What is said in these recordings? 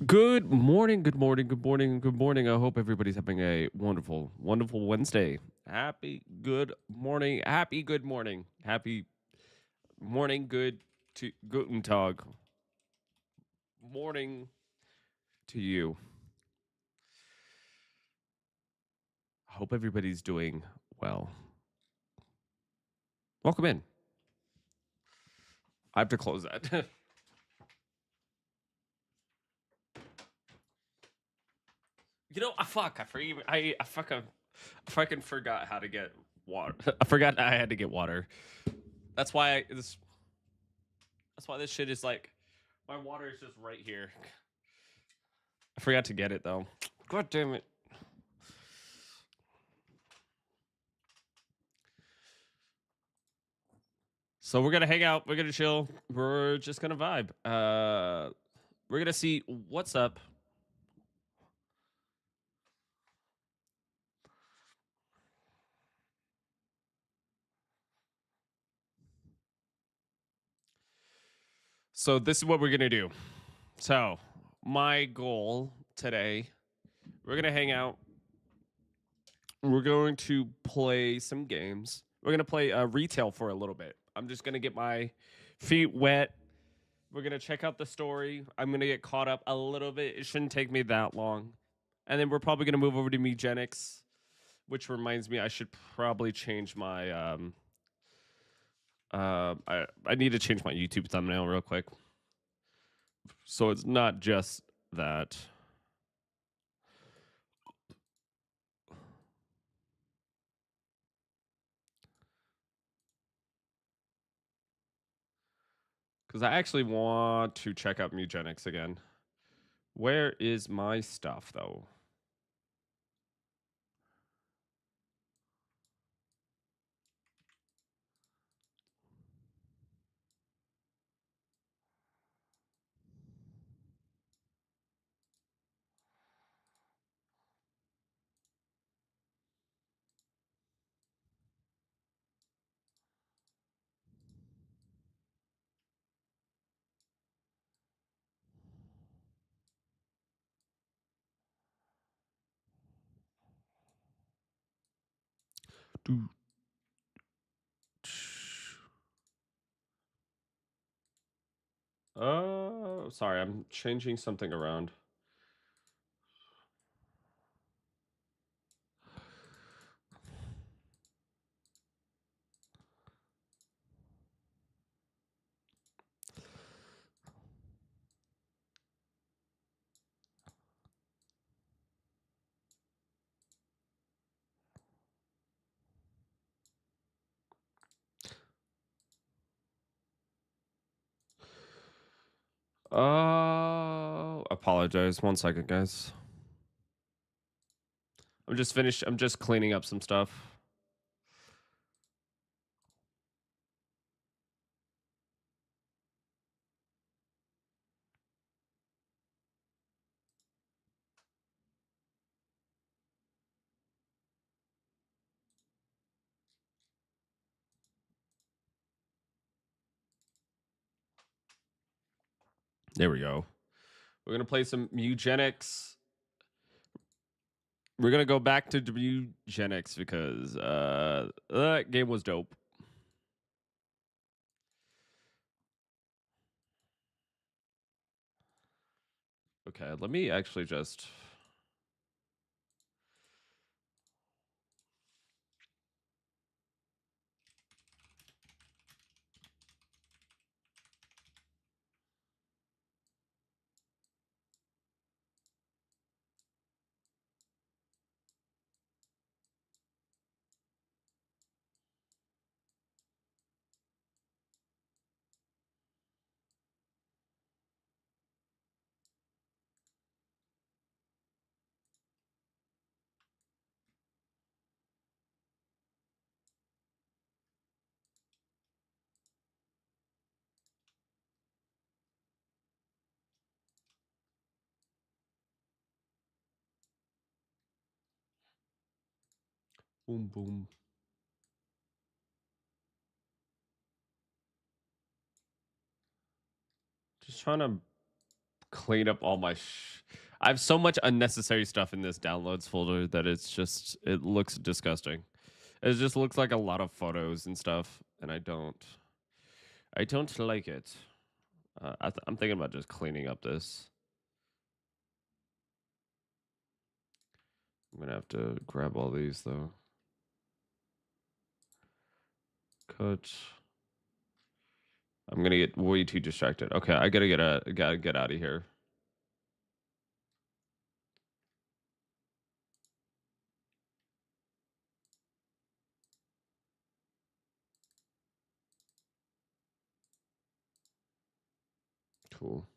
Good morning, good morning, good morning, good morning. I hope everybody's having a wonderful, wonderful Wednesday. Happy good morning. Happy good morning. Happy morning, good to guten tag. Morning to you. Hope everybody's doing well. Welcome in. I have to close that. I fucking forgot how to get water. I forgot I had to get water. That's why that's why this shit is like my water is just right here. I forgot to get it though. God damn it. So we're gonna hang out. We're gonna chill. We're just gonna vibe. We're gonna see what's up. So this is what we're gonna do. So my goal today, we're gonna hang out. We're going to play some games. We're gonna play retail for a little bit. I'm just gonna get my feet wet. We're gonna check out the story. I'm gonna get caught up a little bit. It shouldn't take me that long, and then we're probably gonna move over to Megenics, which reminds me I should probably change my I need to change my YouTube thumbnail real quick, so it's not just that. Because I actually want to check out Mugenics again. Where is my stuff though? Sorry, I'm changing something around. Apologize. 1 second, guys. I'm just finished. I'm just cleaning up some stuff. There we go. We're gonna play some Mugenics. We're gonna go back to Mugenics because that game was dope. Okay, let me actually just. Boom, boom. Just trying to clean up all my I have so much unnecessary stuff in this downloads folder that it looks disgusting. It just looks like a lot of photos and stuff, and I don't like it. I'm thinking about just cleaning up this. I'm gonna have to grab all these though. Cut. I'm gonna get way too distracted. Okay, I gotta get out of here. Cool.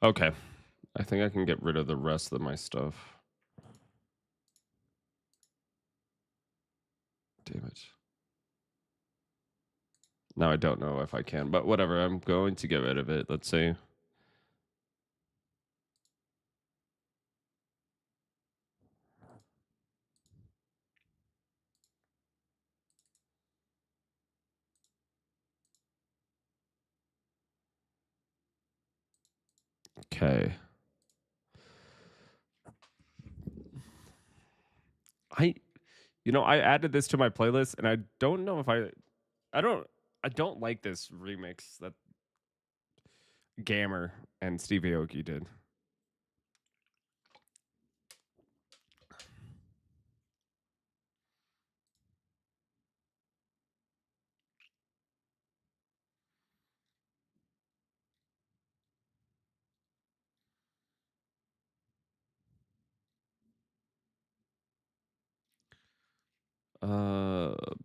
Okay. I think I can get rid of the rest of my stuff. Damn it. Now I don't know if I can, but whatever. I'm going to get rid of it. Let's see. Okay. I added this to my playlist, and I don't know if I don't like this remix that Gamer and Stevie Aoki did.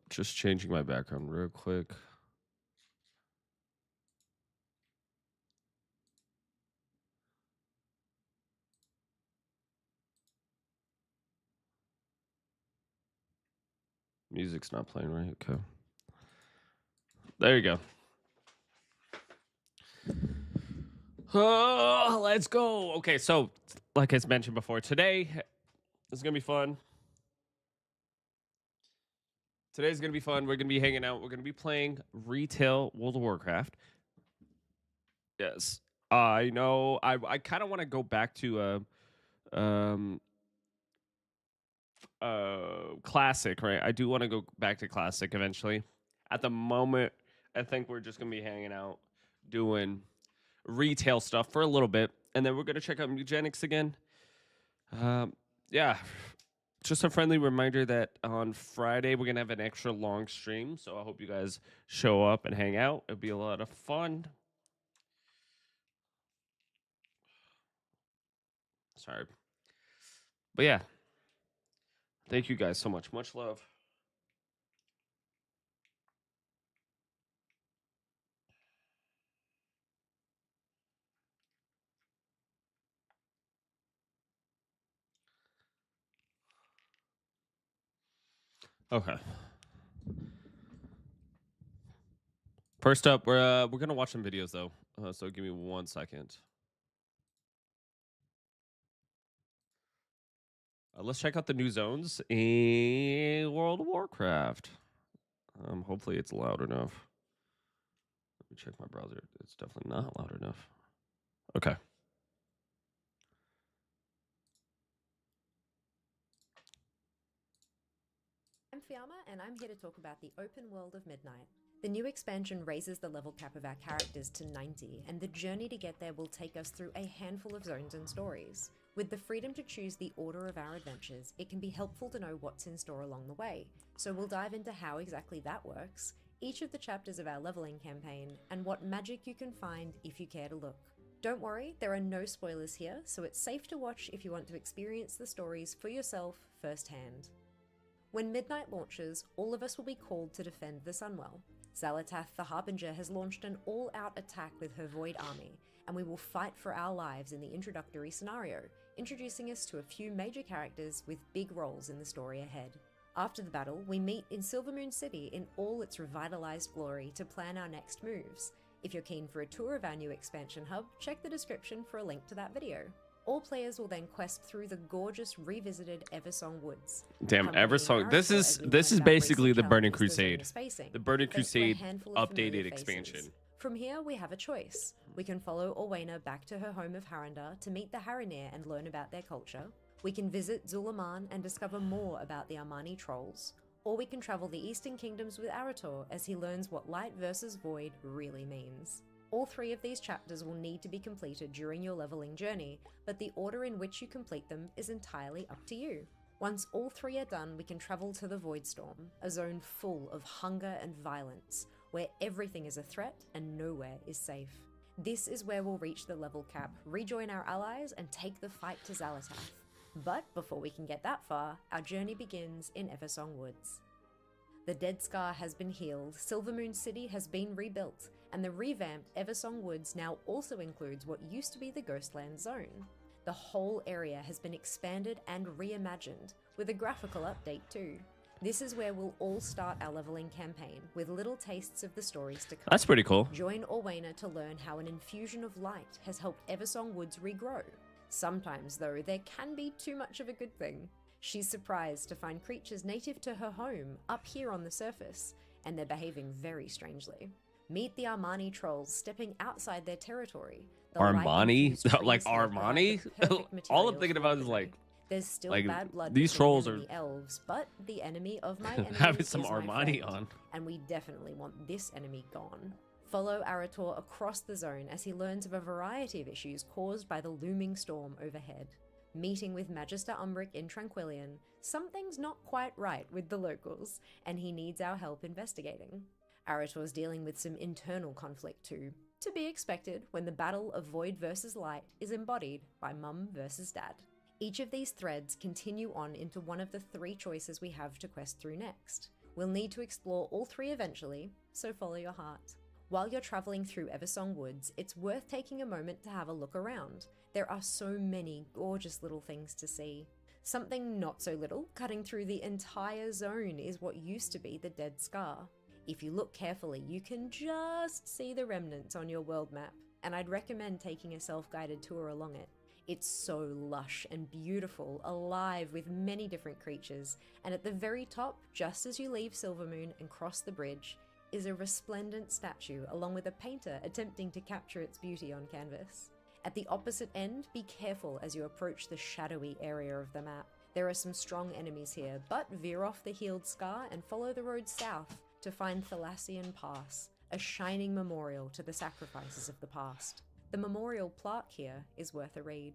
Just changing my background real quick. Music's not playing, right? Okay. There you go. Oh, let's go. Okay, so like I mentioned before, today is gonna be fun. Today's gonna be fun. We're gonna be hanging out. We're gonna be playing retail World of Warcraft. Yes, I know. I kind of want to go back to um classic, right? I do want to go back to classic eventually. At the moment, I think we're just gonna be hanging out, doing retail stuff for a little bit, and then we're gonna check out eugenics again. Yeah, just a friendly reminder that on Friday we're gonna have an extra long stream, so I hope you guys show up and hang out. It'll be a lot of fun. Sorry, but yeah, thank you guys so much. Much love. Okay. First up, we're gonna watch some videos though. So give me 1 second. Let's check out the new zones in World of Warcraft. Hopefully it's loud enough. Let me check my browser. It's definitely not loud enough. Okay. I'm Fiamma, and I'm here to talk about the open world of Midnight. The new expansion raises the level cap of our characters to 90, and the journey to get there will take us through a handful of zones and stories. With the freedom to choose the order of our adventures, it can be helpful to know what's in store along the way, so we'll dive into how exactly that works, each of the chapters of our leveling campaign, and what magic you can find if you care to look. Don't worry, there are no spoilers here, so it's safe to watch if you want to experience the stories for yourself firsthand. When Midnight launches, all of us will be called to defend the Sunwell. Xalatath the Harbinger has launched an all-out attack with her Void army, and we will fight for our lives in the introductory scenario, introducing us to a few major characters with big roles in the story ahead. After the battle, we meet in Silvermoon City in all its revitalized glory to plan our next moves. If you're keen for a tour of our new expansion hub, check the description for a link to that video. All players will then quest through the gorgeous revisited Eversong Woods. Damn, Eversong. This is basically the Burning Crusade. The Burning Crusade updated expansion. From here, we have a choice. We can follow Orwena back to her home of Harandar to meet the Harinir and learn about their culture. We can visit Zulaman and discover more about the Armani trolls. Or we can travel the Eastern Kingdoms with Arator as he learns what light versus void really means. All 3 of these chapters will need to be completed during your leveling journey, but the order in which you complete them is entirely up to you. Once all 3 are done, we can travel to the Voidstorm, a zone full of hunger and violence, where everything is a threat and nowhere is safe. This is where we'll reach the level cap, rejoin our allies, and take the fight to Xalatath. But before we can get that far, our journey begins in Eversong Woods. The Dead Scar has been healed, Silvermoon City has been rebuilt, and the revamped Eversong Woods now also includes what used to be the Ghostland Zone. The whole area has been expanded and reimagined, with a graphical update too. This is where we'll all start our leveling campaign, with little tastes of the stories to come. That's pretty cool. Join Orwena to learn how an infusion of light has helped Eversong Woods regrow. Sometimes, though, there can be too much of a good thing. She's surprised to find creatures native to her home up here on the surface, and they're behaving very strangely. Meet the Armani trolls stepping outside their territory. Armani? Like Armani? All I'm thinking about is like... There's still bad blood these trolls are the elves, but the enemy of my enemy having some is my Armani friend, on. And we definitely want this enemy gone. Follow Arator across the zone as he learns of a variety of issues caused by the looming storm overhead. Meeting with Magister Umbric in Tranquillion, something's not quite right with the locals, and he needs our help investigating. Arator's dealing with some internal conflict too, to be expected when the battle of void versus light is embodied by mum versus dad. Each of these threads continue on into one of the 3 choices we have to quest through next. We'll need to explore all 3 eventually, so follow your heart. While you're traveling through Eversong Woods, it's worth taking a moment to have a look around. There are so many gorgeous little things to see. Something not so little, cutting through the entire zone, is what used to be the Dead Scar. If you look carefully, you can just see the remnants on your world map, and I'd recommend taking a self-guided tour along it. It's so lush and beautiful, alive with many different creatures, and at the very top, just as you leave Silvermoon and cross the bridge, is a resplendent statue along with a painter attempting to capture its beauty on canvas. At the opposite end, be careful as you approach the shadowy area of the map. There are some strong enemies here, but veer off the healed scar and follow the road south to find Thalassian Pass, a shining memorial to the sacrifices of the past. The memorial plaque here is worth a read.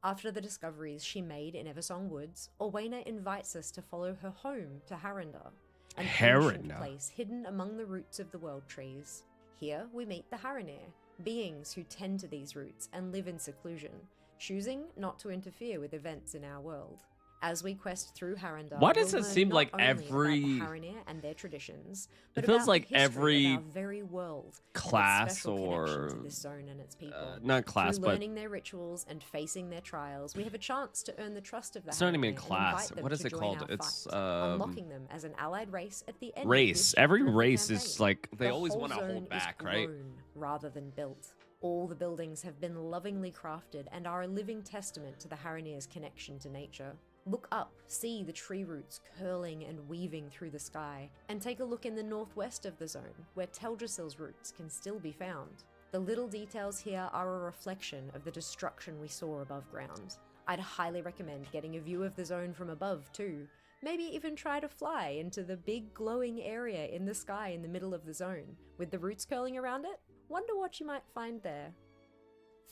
After the discoveries she made in Eversong Woods, Orwena invites us to follow her home to Harandar, an ancient place hidden among the roots of the world trees. Here we meet the Harinir, beings who tend to these roots and live in seclusion, choosing not to interfere with events in our world. As we quest through Harandar, why does it seem like every Harinir and their traditions, but it feels about like the history every of our very world, class and its special connection or to this zone and its people. not class, Through but learning their rituals and facing their trials, we have a chance to earn the trust of the it's not even Harinir and class. invite them What is to it join called? our It's fight, unlocking them as an allied race at the end race. of this Every chapter of the race is campaign. like they The always whole want to zone hold is back, right? grown rather than built. All the buildings have been lovingly crafted and are a living testament to the Harinir's connection to nature. Look up, see the tree roots curling and weaving through the sky, and take a look in the northwest of the zone, where Teldrassil's roots can still be found. The little details here are a reflection of the destruction we saw above ground. I'd highly recommend getting a view of the zone from above too. Maybe even try to fly into the big glowing area in the sky in the middle of the zone, with the roots curling around it. Wonder what you might find there.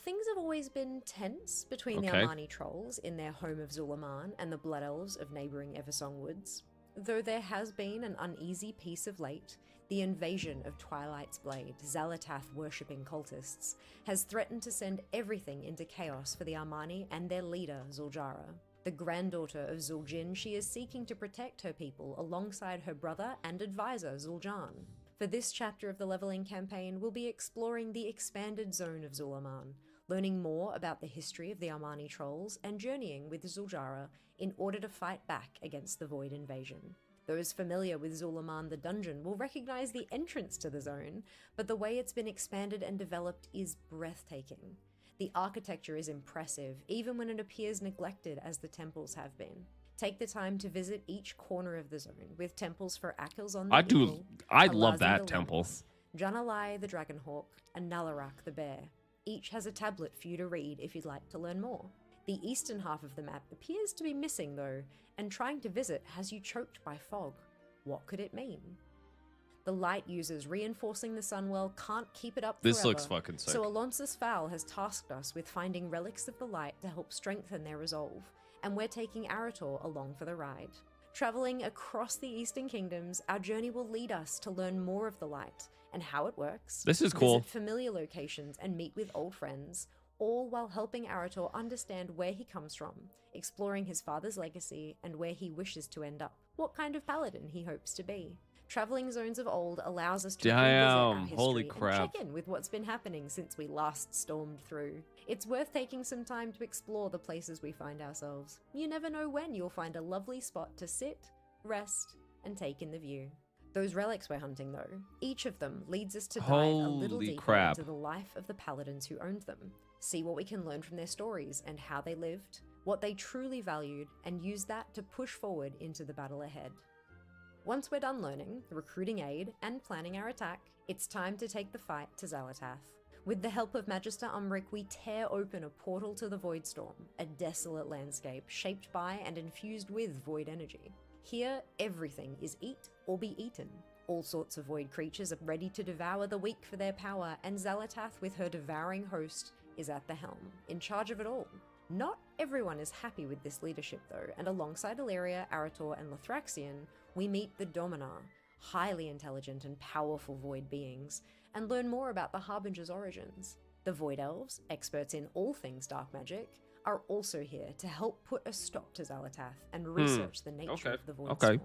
Things have always been tense between the Armani trolls in their home of Zulaman and the Blood Elves of neighbouring Eversong Woods. Though there has been an uneasy peace of late, The invasion of Twilight's Blade, Xalatath worshipping cultists, has threatened to send everything into chaos for the Armani and their leader, Zuljara. The granddaughter of Zuljin, she is seeking to protect her people alongside her brother and advisor, Zul'Jan. For this chapter of the leveling campaign, we'll be exploring the expanded zone of Zul'Aman, learning more about the history of the Armani trolls, and journeying with Zuljara in order to fight back against the Void invasion. Those familiar with Zul'Aman the dungeon will recognize the entrance to the zone, but the way it's been expanded and developed is breathtaking. The architecture is impressive, even when it appears neglected as the temples have been. Take the time to visit each corner of the zone, with temples for Akilzon the Eagle, I love Alazi that the temple. Lynx, Janalai the Dragonhawk, and Nalarak the Bear. Each has a tablet for you to read if you'd like to learn more. The eastern half of the map appears to be missing though, and trying to visit has you choked by fog. What could it mean? The light users reinforcing the Sunwell can't keep it up forever. This looks fucking sick. So Alonsis Fowl has tasked us with finding relics of the light to help strengthen their resolve, and we're taking Arator along for the ride. Traveling across the Eastern Kingdoms, our journey will lead us to learn more of the light and how it works. This is cool. Visit familiar locations and meet with old friends, all while helping Arator understand where he comes from, exploring his father's legacy and where he wishes to end up, what kind of paladin he hopes to be. Traveling Zones of Old allows us to revisit our history holy crap. and check in with what's been happening since we last stormed through. It's worth taking some time to explore the places we find ourselves. You never know when you'll find a lovely spot to sit, rest, and take in the view. Those relics we're hunting though, each of them leads us to dive a little Holy deeper crap. into the life of the paladins who owned them, see what we can learn from their stories and how they lived, what they truly valued, and use that to push forward into the battle ahead. Once we're done learning, recruiting aid, and planning our attack, it's time to take the fight to Xalatath. With the help of Magister Umbric, we tear open a portal to the Voidstorm, a desolate landscape shaped by and infused with void energy. Here, everything is eat or be eaten. All sorts of void creatures are ready to devour the weak for their power, and Xalatath, with her devouring host, is at the helm, in charge of it all. Not everyone is happy with this leadership though, and alongside Illyria, Arator, and Lothraxion, we meet the Dominar, highly intelligent and powerful void beings, and learn more about the Harbinger's origins. The Void Elves, experts in all things dark magic, are also here to help put a stop to Xalatath and research the nature of the Voidstorm.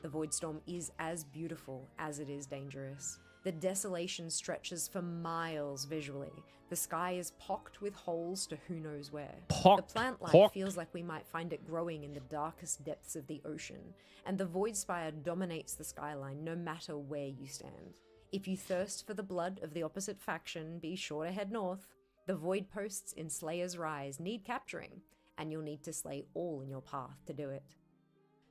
The Voidstorm is as beautiful as it is dangerous. The desolation stretches for miles visually. The sky is pocked with holes to who knows where. The plant life feels like we might find it growing in the darkest depths of the ocean, and the Void Spire dominates the skyline no matter where you stand. If you thirst for the blood of the opposite faction, be sure to head north. The Void Posts in Slayer's Rise need capturing, and you'll need to slay all in your path to do it.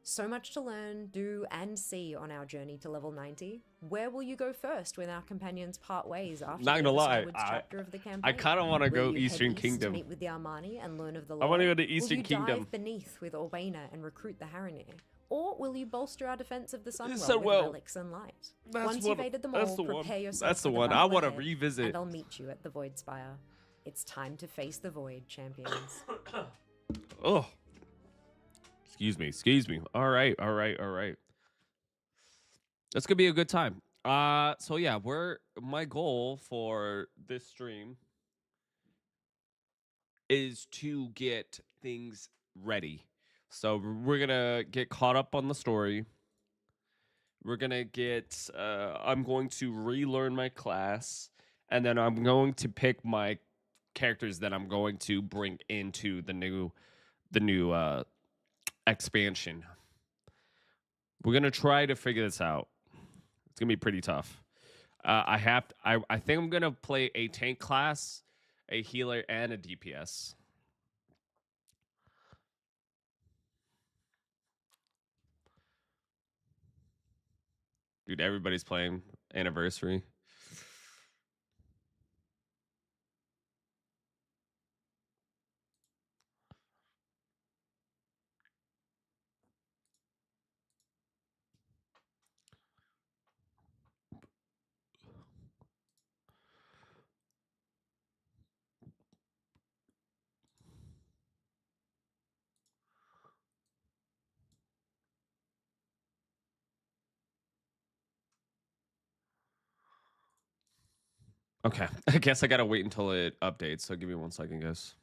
So much to learn, do, and see on our journey to level 90. Where will you go first when our companions part ways after Not gonna the lie, chapter of the campaign? I kind of want to go Will you Eastern head east Kingdom. to meet with the Armani and learn of the I lore? want to go to Eastern Will you Kingdom. dive beneath with Orbaina and recruit the Haranir? Or will you bolster our defense of the Sunwell So, with well, relics and light? that's Once what- you've aided them that's all, the one. prepare yourself That's the for the one. I battle want to ahead, revisit. and I'll meet you at the Void Spire. It's time to face the Void, champions. Oh, excuse me. All right. That's gonna be a good time. So yeah, my goal for this stream is to get things ready. So we're gonna get caught up on the story. We're gonna get. I'm going to relearn my class, and then I'm going to pick my characters that I'm going to bring into the new expansion. We're gonna try to figure this out. It's gonna be pretty tough. I think I'm gonna play a tank class, a healer, and a DPS. Dude, everybody's playing Anniversary. Okay. I guess I gotta wait until it updates. So give me 1 second, guys.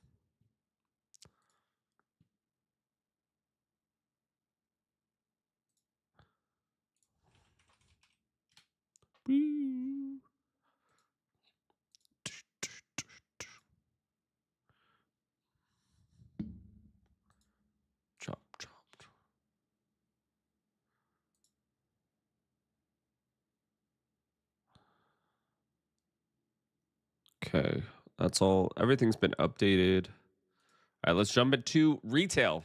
Woo. Chop, chop, chop. Okay. That's all. Everything's been updated. All right, let's jump into retail.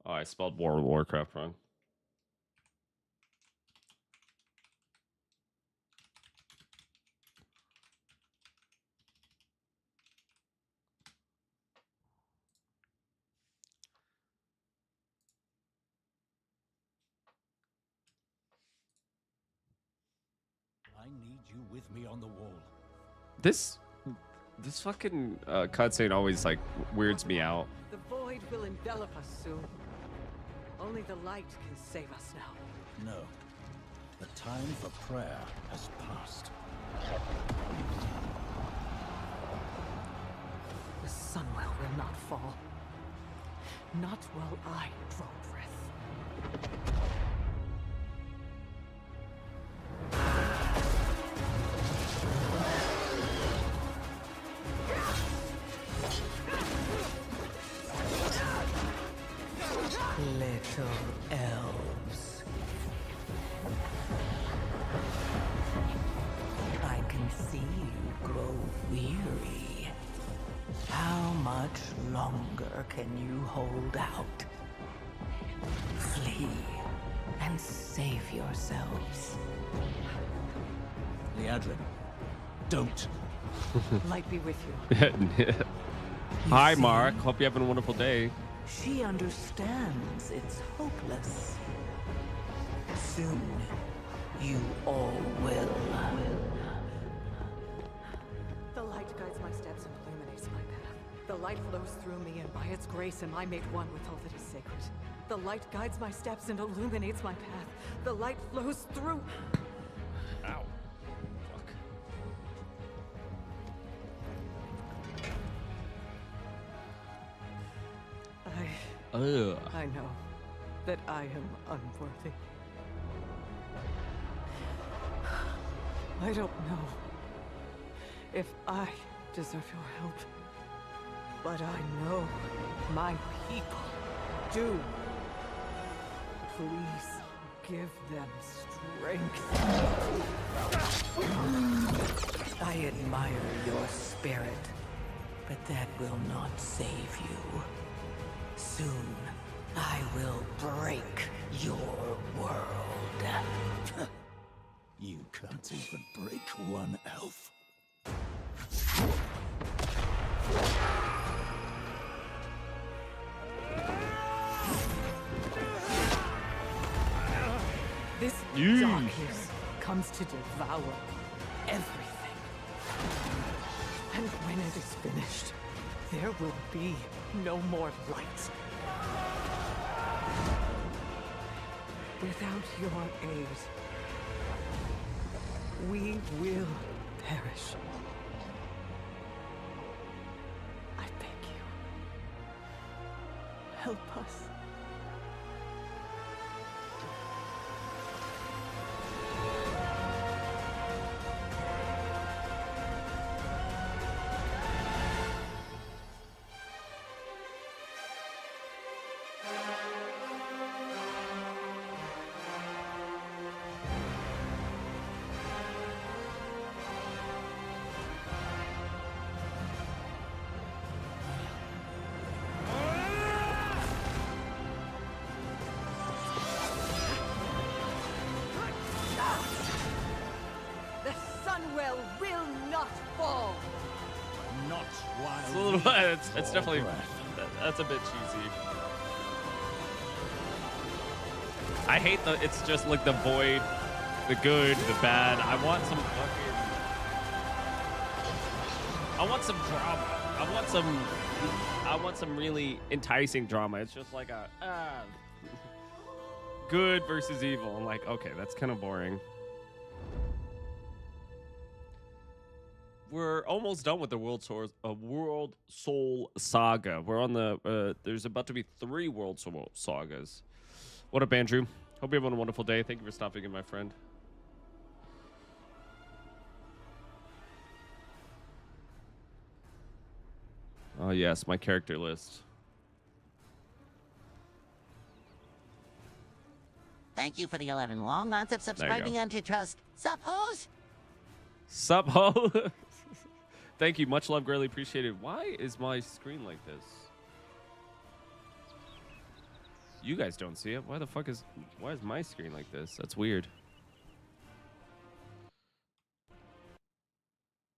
Oh, I spelled World of Warcraft wrong. I need you with me on the wall. This fucking cutscene always like weirds me out. The void will envelop us soon. Only the light can save us now. No. The time for prayer has passed. The Sunwell will not fall. Not while I draw breath. Little elves. I can see you grow weary. How much longer can you hold out? Flee and save yourselves. Liadrin, don't. Light be with you. Hi, see? Mark. Hope you're having a wonderful day. She understands it's hopeless. Soon, you all will. The light guides my steps and illuminates my path. The light flows through me, and by its grace am I made one with all that is sacred. The light guides my steps and illuminates my path. The light flows through... Ow. Fuck. Ugh. I know that I am unworthy. I don't know if I deserve your help, but I know my people do. Please give them strength. I admire your spirit, but that will not save you. Soon, I will break your world. You can't even break one elf. This Yeesh. darkness comes to devour everything. And when it is finished, there will be no more light. Without your aid, we will perish. I beg you, help us. The Sunwell will not fall. Not while It's a little. we It's draw definitely. breath. That's a bit cheesy. I hate the. It's just like the void, the good, the bad. I want some fucking. I want some drama. I want some I want some really enticing drama. It's just like a good versus evil. I'm like, okay, that's kind of boring. We're almost done with the World Soul Saga. We're on the there's about to be 3 World Soul Sagas. What up, Andrew? Hope you're having a wonderful day. Thank you for stopping in, my friend. Oh yes, my character list. Thank you for the 11 long months of subscribing and to trust. Suppose? Sup, ho? Thank you. Much love, greatly appreciated. Why is my screen like this? You guys don't see it. Why is my screen like this? That's weird.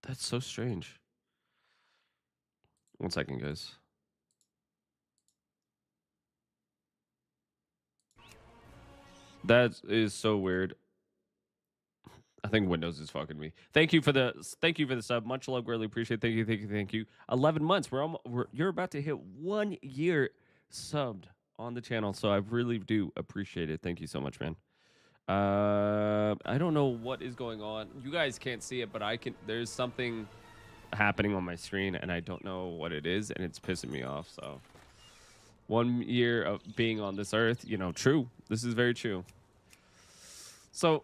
That's so strange. One second, guys. That is so weird. I think Windows is fucking me. Thank you for the sub. Much love, greatly appreciate. Thank you. 11 months. You're about to hit 1 year subbed on the channel, so I really do appreciate it. Thank you so much, man. I don't know what is going on. You guys can't see it, but I can. There's something happening on my screen, and I don't know what it is, and it's pissing me off. So 1 year of being on this earth, you know, true. This is very true. So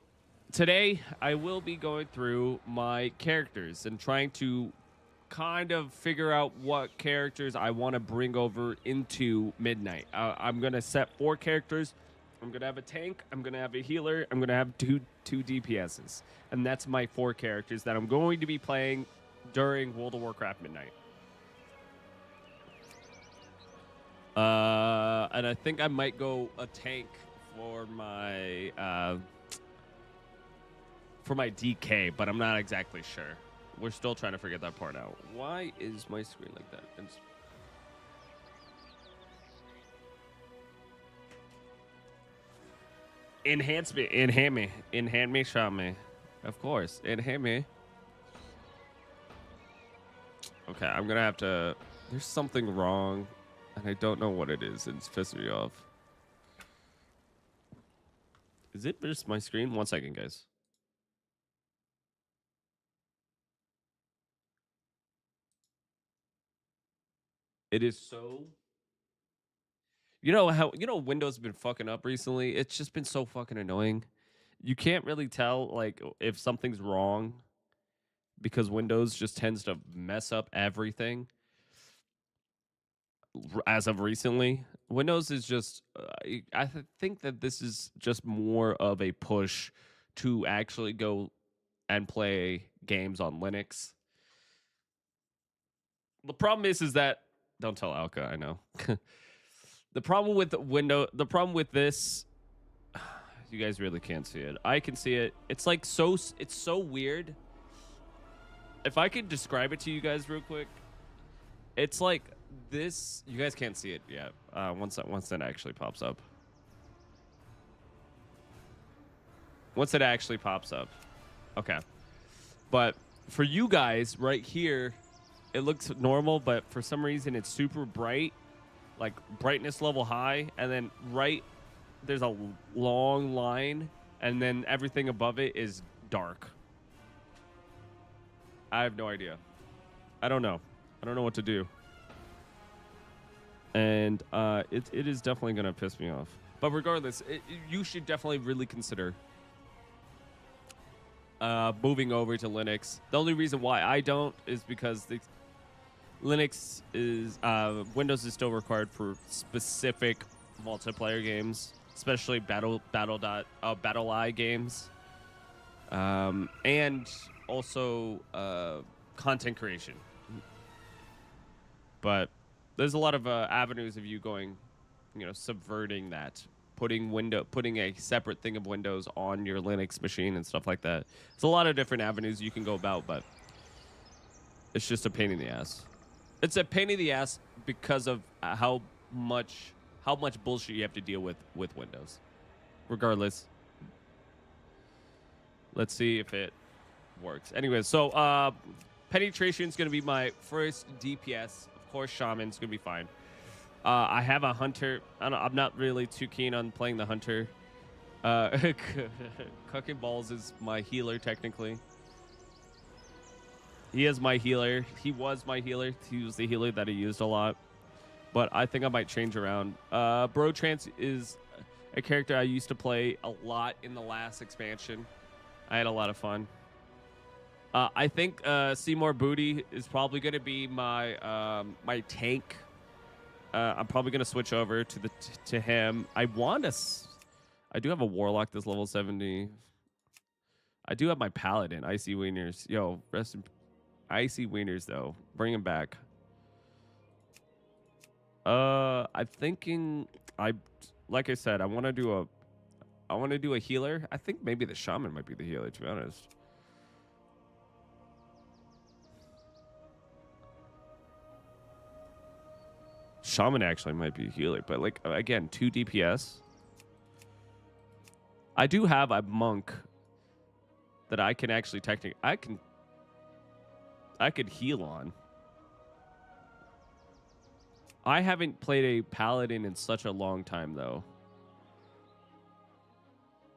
today I will be going through my characters and trying to kind of figure out what characters I want to bring over into Midnight. I'm going to set 4 characters. I'm going to have a tank. I'm going to have a healer. I'm going to have two DPSs. And that's my 4 characters that I'm going to be playing during World of Warcraft Midnight. And I think I might go a tank for my DK, but I'm not exactly sure. We're still trying to figure that part out. Why is my screen like that? Enhance me, show me. Of course, enhance me. Okay, I'm gonna have to. There's something wrong, and I don't know what it is. It's pissing me off. Is it just my screen? 1 second, guys. It is so. You know how Windows has been fucking up recently? It's just been so fucking annoying. You can't really tell like if something's wrong because Windows just tends to mess up everything. As of recently, Windows is just I think that this is just more of a push to actually go and play games on Linux. The problem is that don't tell Alka, I know. The problem with this, you guys really can't see it. I can see it. It's like it's so weird. If I could describe it to you guys real quick, it's like this. You guys can't see it yet. Once that actually pops up. Once it actually pops up. Okay. But for you guys right here, it looks normal, but for some reason it's super bright. Like brightness level high, and then there's a long line, and then everything above it is dark. I have no idea. I don't know what to do, and it is definitely gonna piss me off. But regardless, you should definitely really consider moving over to Linux. The only reason why I don't is because Linux is Windows is still required for specific multiplayer games, especially BattleEye games, and also content creation. But there's a lot of avenues of you going, subverting that, putting a separate thing of Windows on your Linux machine and stuff like that. There's a lot of different avenues you can go about, but it's just a pain in the ass. It's a pain in the ass because of how much bullshit you have to deal with Windows. Regardless, let's see if it works. Anyway, so penetration is going to be my first DPS. Of course, shaman's gonna be fine. I have a hunter. I'm not really too keen on playing the hunter. Cooking balls is my healer technically. He is my healer. He was my healer. He was the healer that I used a lot. But I think I might change around. Bro Trance is a character I used to play a lot in the last expansion. I had a lot of fun. I think Seymour Booty is probably going to be my my tank. I'm probably going to switch over to him. I do have a Warlock that's level 70. I do have my Paladin, Icy Wieners. Yo, rest in Icy Wieners though. Bring him back. I'm thinking like I said, I want to do a healer. I think maybe the shaman might be the healer, to be honest. Shaman actually might be a healer, but like again, 2 DPS. I do have a monk that I can actually I could heal on. I haven't played a paladin in such a long time, though.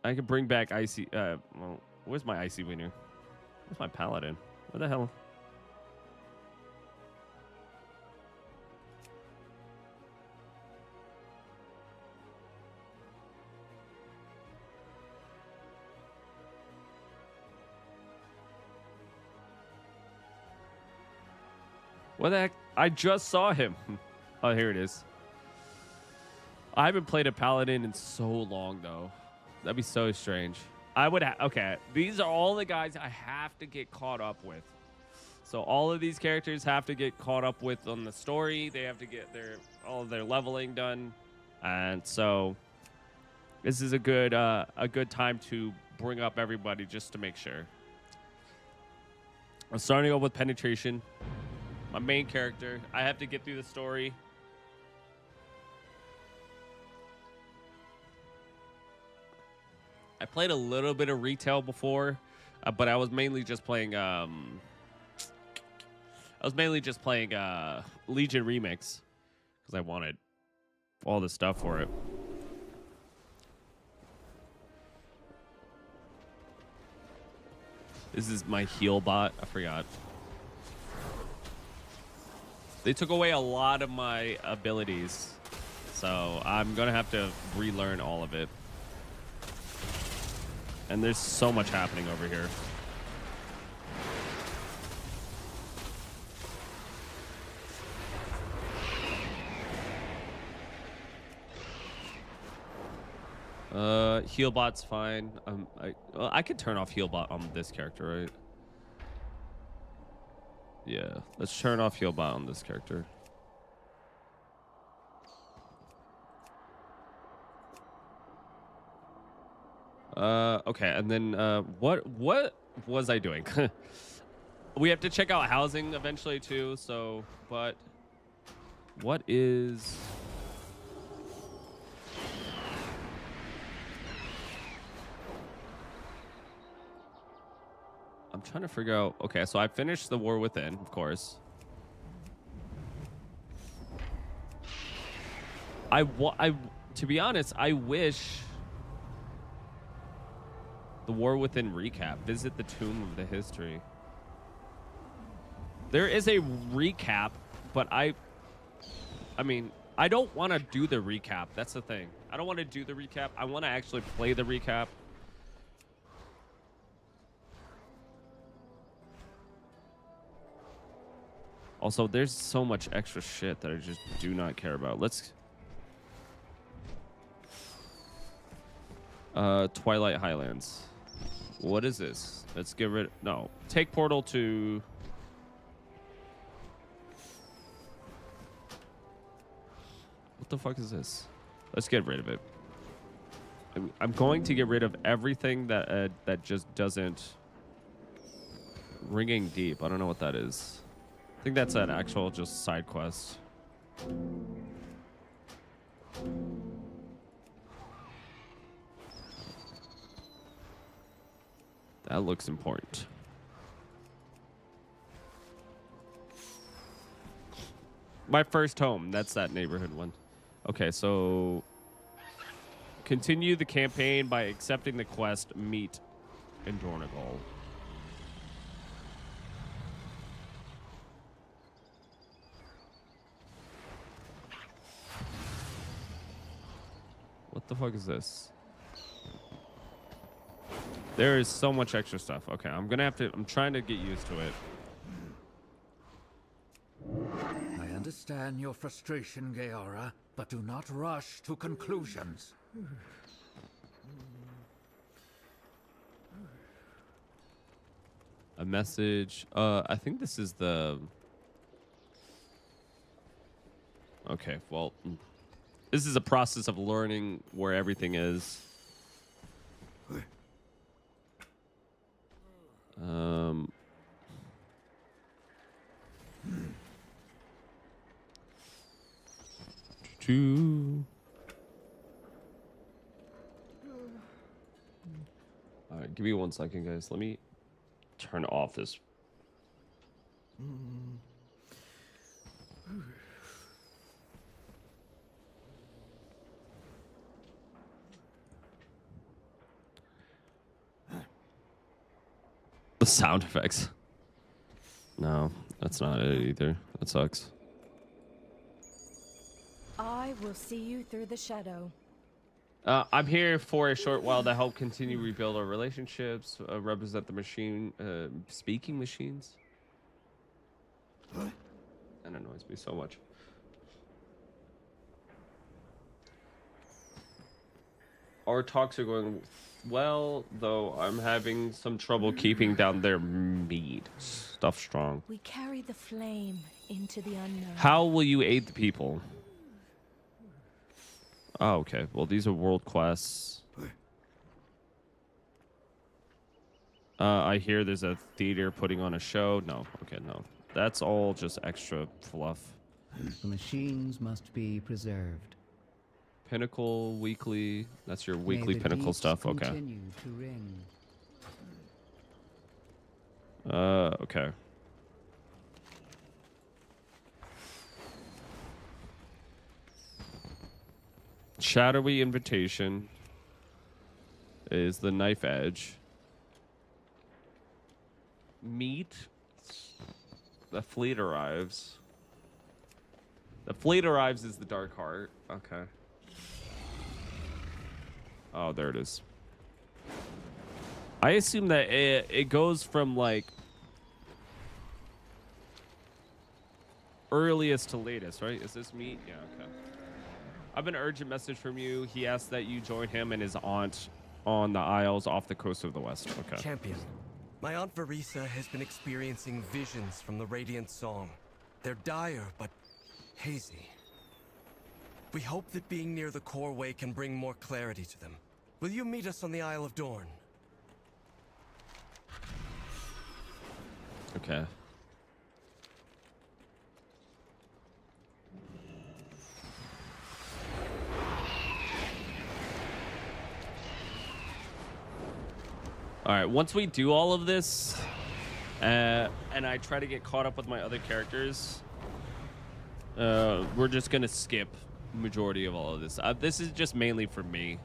I could bring back Icy... well, where's my Icy Wiener? Where's my paladin? What the hell? What the heck? I just saw him. Oh, here it is. I haven't played a paladin in so long, though. That'd be so strange. I would okay, these are all the guys I have to get caught up with. So all of these characters have to get caught up with on the story. They have to get all of their leveling done. And so this is a good time to bring up everybody just to make sure. I'm starting off with penetration. My main character. I have to get through the story. I played a little bit of retail before, but I was mainly just playing Legion Remix because I wanted all the stuff for it. This is my heal bot. I forgot. They took away a lot of my abilities, so I'm gonna have to relearn all of it. And there's so much happening over here. Heal bot's fine. I could turn off heal bot on this character, right? Yeah, let's turn off heal bot on this character. Okay, and then what was I doing? We have to check out housing eventually too, so but what is I'm trying to figure out. Okay, so I finished the War Within, of course. To be honest, I wish the War Within recap. Visit the Tomb of the History. There is a recap, but I mean, I don't want to do the recap. That's the thing. I don't want to do the recap. I want to actually play the recap. Also, there's so much extra shit that I just do not care about. Let's... Twilight Highlands. What is this? Let's get rid... No. Take portal to... What the fuck is this? Let's get rid of it. I'm going to get rid of everything that that just doesn't... Ringing Deep. I don't know what that is. I think that's an actual just side quest. That looks important. My first home. That's that neighborhood one. Okay, so continue the campaign by accepting the quest. Meet in Dornegal. What the fuck is this? There is so much extra stuff. Okay, I'm trying to get used to it. I understand your frustration, Geora, but do not rush to conclusions. A message. I think this is the... Okay, well, this is a process of learning where everything is. All right, give me 1 second, guys. Let me turn off this. The sound effects. No, that's not it either. That sucks. I will see you through the shadow. I'm here for a short while to help continue rebuild our relationships, represent the machine, speaking machines. That annoys me so much. Our talks are going well, though I'm having some trouble keeping down their mead. Stuff strong. We carry the flame into the unknown. How will you aid the people? Oh, okay. Well, these are world quests. I hear there's a theater putting on a show. No. Okay, no. That's all just extra fluff. The machines must be preserved. Pinnacle weekly. That's your May weekly the Pinnacle deeps stuff. Okay. continue to ring. Okay. Shadowy invitation is the knife edge. Meet. The fleet arrives. The fleet arrives is the dark heart. Okay. Oh, there it is. I assume that it goes from like earliest to latest, right? Is this meet? Yeah, okay. I have an urgent message from you. He asked that you join him and his aunt on the Isles off the coast of the West. Okay. Champion, my Aunt Verisa has been experiencing visions from the Radiant Song. They're dire, but hazy. We hope that being near the core way can bring more clarity to them. Will you meet us on the Isle of Dorn? Okay. All right, once we do all of this, and I try to get caught up with my other characters, we're just gonna skip majority of all of this. This is just mainly for me,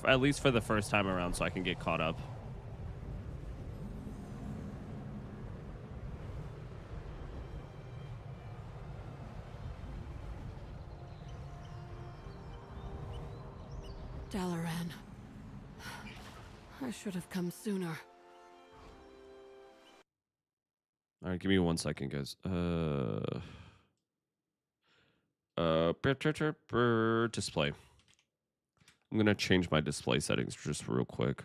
at least for the first time around, so I can get caught up. Dalaran. I should have come sooner. All right, give me 1 second, guys. Display. I'm gonna change my display settings just real quick.